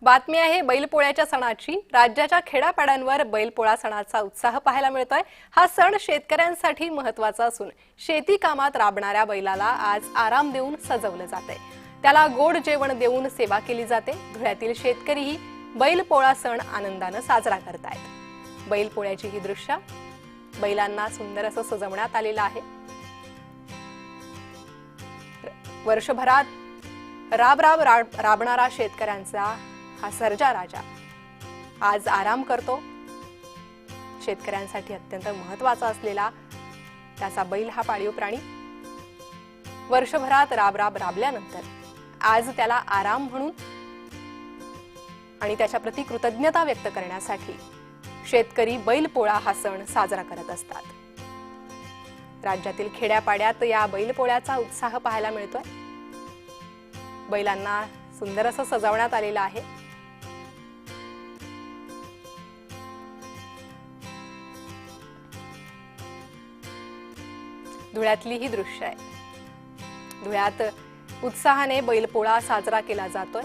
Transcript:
बातमी आहे बैलपोळ्याच्या सणाची। राज्याच्या खेड्यापाड्यांवर बैलपोळा सणाचा उत्साह पाहायला मिळतोय। हा सण शेतकऱ्यांसाठी महत्त्वाचा असून शेती कामात राबणाऱ्या बैलाला आज आराम देऊन सजवलं जातंय। त्याला गोड जेवण देऊन सेवा केली जाते। धुळ्यातील शेतकरीही बैलपोळा सण आनंदाने साजरा करतायत। बैलपोळ्याची ही दृश्य बैलांना सुंदर असं सजवण्यात आलेलं आहे। वर्षभरात राबणारा शेतकऱ्यांचा हा सर्जा राजा आज आराम करतो। शेतकऱ्यांसाठी अत्यंत महत्त्वाचा असलेला त्याचा बैल हा पाळीव प्राणी वर्षभरात राबल्यानंतर आज त्याला आराम म्हणून आणि त्याच्या प्रति कृतज्ञता व्यक्त करण्यासाठी शेतकरी बैलपोळा हा सण साजरा करत असतात। राज्यातील खेड्यापाड्यात या बैलपोळ्याचा उत्साह पाहायला मिळतोय। बैलांना सुंदर असं सजवण्यात आलेलं आहे। धुळ्यातली ही दृश्य आहे। धुळ्यात उत्साहाने बैलपोळा साजरा केला जातोय।